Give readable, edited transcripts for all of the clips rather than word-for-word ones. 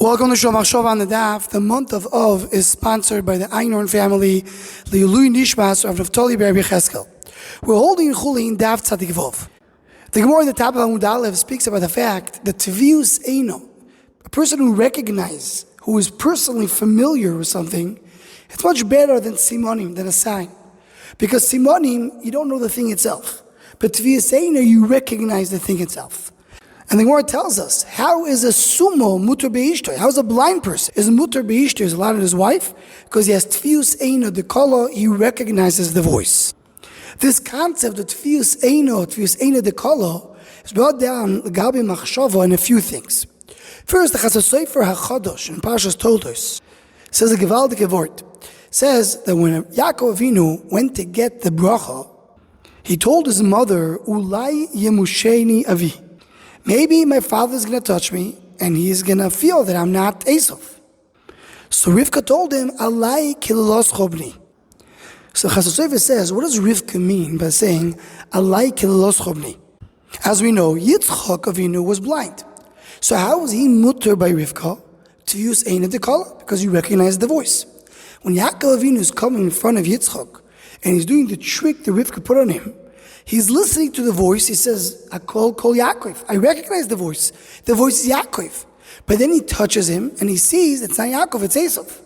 Welcome to Machshava on the Daf. The month of Av is sponsored by the Einhorn family, Li'ului Nishmas of Naftali Ber Cheskel. We're holding Chulin Daf Tzadik Vov. The Gemara in the top of Amud Aleph speaks about the fact that Tvius Eino, a person who recognizes, who is personally familiar with something, it's much better than Simonim, than a sign. Because Simonim, you don't know the thing itself. But Tvius Eino, you recognize the thing itself. And the Gemara tells us, how is a sumo mutar be'ishtoi? How is a blind person? Is mutar be'ishtoi is allowed to his wife? Because he has tfius eino dekolo, he recognizes the voice. This concept of tfius eino dekolo is brought down Gabi Machshava in a few things. First, the Chasasofer HaChadosh in Parshas Toldos says a gewaldige word. Says that when Yaakov Avinu went to get the bracha, he told his mother, Ulai yemusheni avi. Maybe my father's going to touch me and he's going to feel that I'm not Esav. So Rivka told him, Alai kilalos chobni. So Chasasofer says, what does Rivka mean by saying, Alai kilalos chobni? As we know, Yitzchak Avinu was blind. So how was he mutter by Rivka to use Ein Dekala? Because he recognized the voice. When Yaakov Avinu is coming in front of Yitzchak and he's doing the trick that Rivka put on him, he's listening to the voice. He says, Akol Kol Yaakov. I recognize the voice. The voice is Yaakov. But then he touches him and he sees it's not Yaakov, it's Esav.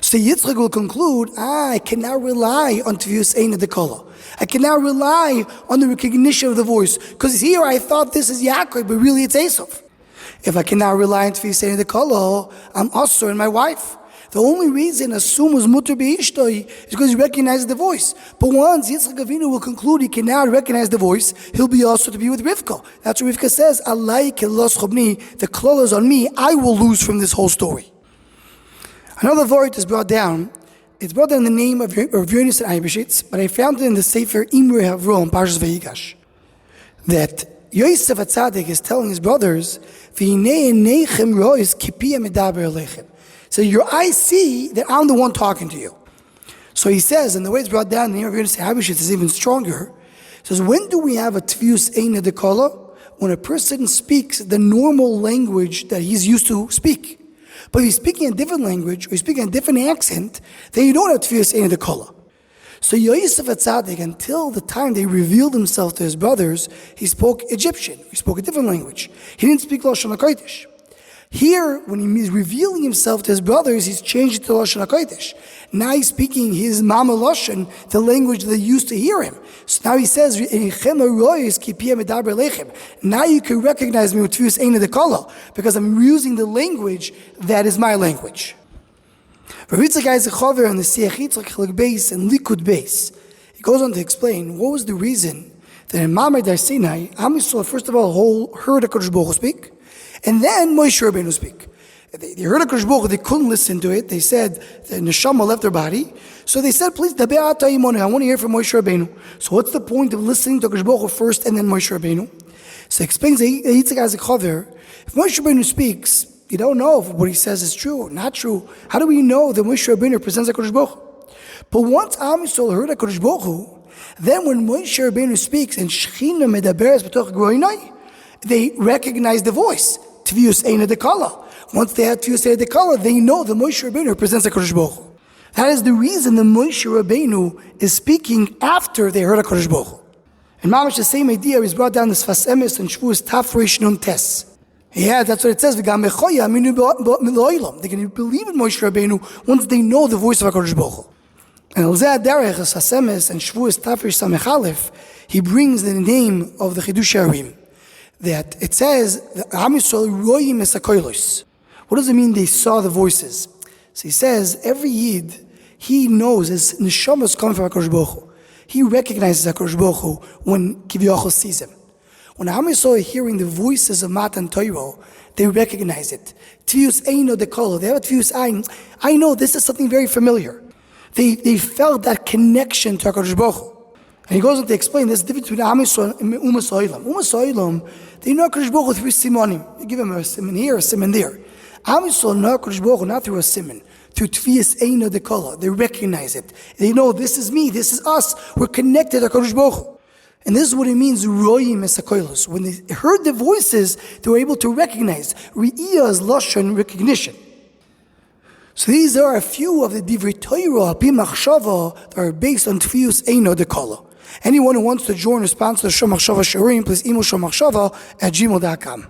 So Yitzchak will conclude, I can now rely on Tvius Ein Dekala. I can now rely on the recognition of the voice. Because here I thought this is Yaakov, but really it's Esav. If I can now rely on Tvius Ein Dekala, I'm Asur and my wife. The only reason Asum was mutar be'ishtoi is because he recognizes the voice. But once Yitzchak Avinu will conclude he can now recognize the voice, he'll be also to be with Rivka. That's what Rivka says, Alai kelos chobni, the klal is on me, I will lose from this whole story. Another word is brought down. It's brought down in the name of Yonis and Eibeshitz, but I found it in the Sefer Imre Havrom, Parshas Vayigash, that Yosef HaTzadik is telling his brothers, V'hinei neichem rois kipiyah medaber alechem. So your eyes see that I'm the one talking to you. So he says, and the way it's brought down, and here we're going to say Habishit is even stronger. He says, when do we have a tfius ein dekala? When a person speaks the normal language that he's used to speak. But if he's speaking a different language, or he's speaking a different accent, then you don't have tfius ein dekala. So Yosef HaTzadik, until the time they revealed himself to his brothers, he spoke Egyptian. He spoke a different language. He didn't speak Lashon HaKodesh. Here, when he's revealing himself to his brothers, he's changed it to Lashon HaKodesh. Now he's speaking his Mama Lashon, the language they used to hear him. So now he says, now you can recognize me with Tfius Ein Dekala, because I'm using the language that is my language. Rav Yitzchak Isaac Chaver on the Siach Yitzchak Chilek Beis and Likud Beis, he goes on to explain what was the reason that in Mamre Dar Sinai, Am Yisrael first of all heard HaKadosh Baruch Hu speak, and then Moshe Rabbeinu speak. They heard HaKadosh Baruch Hu, they couldn't listen to it. They said the neshama left their body. So they said, please, Daber Ata Imonu, I want to hear from Moshe Rabbeinu. So what's the point of listening to HaKadosh Baruch Hu first and then Moshe Rabbeinu? So he explains Yitzchak Isaac Chaver, if Moshe Rabbeinu speaks, you don't know if what he says is true or not true. How do we know that Moshe Rabbeinu represents HaKadosh Baruch Hu? But once Am Yisrael heard HaKadosh Baruch Hu, then when Moshe Rabbeinu speaks and Shechina medaberes b'toch groinai, they recognize the voice. Tvius Ein Dekala. Once they have Tvius Ein Dekala, they know that Moshe Rabbeinu represents HaKadosh Baruch Hu. That is the reason that Moshe Rabbeinu is speaking after they heard HaKadosh Baruch Hu. And Mamash, the same idea is brought down as Sfas Emes and Shvuas Taf Reish Nun Tes. Yeah, that's what it says. They're going to believe in Moshe Rabbeinu once they know the voice of HaKadosh Baruch Hu. And Elzeh Derech, Sfas Emes and Shvuas Taf Reish Samech Aleph, he brings the name of the Chidush Harim. That it says, Am Yisrael royim es hakolos. What does it mean they saw the voices? So he says, every Yid, he knows his neshama is coming from HaKadosh Baruch Hu. He recognizes HaKadosh Baruch Hu when Kiviyachol sees him. When Am Yisrael are hearing the voices of Matan Torah, they recognize it. Tvius Eino Dekolo, they have a Tvius Ein. I know this is something very familiar. They felt that connection to HaKadosh Baruch Hu. And he goes on to explain this difference between Am Yisrael and Umas Ha'olam. Umas Ha'olam, they know HaKadosh Baruch Hu through Simonim. You give him a simon here, a simon there. Am Yisrael know HaKadosh Baruch Hu not through a simon, through Tvius Eino Dekala. They recognize it. They know this is me, this is us. We're connected to HaKadosh Baruch Hu. And this is what it means, royim esakoilos. When they heard the voices, they were able to recognize. Re'iyah is lashon, recognition. So these are a few of the divrei Torah, Machshava, that are based on Tfius Eino Dekolo. Anyone who wants to join or sponsor the Machshava Shiurim, please email Machshava at gmail.com.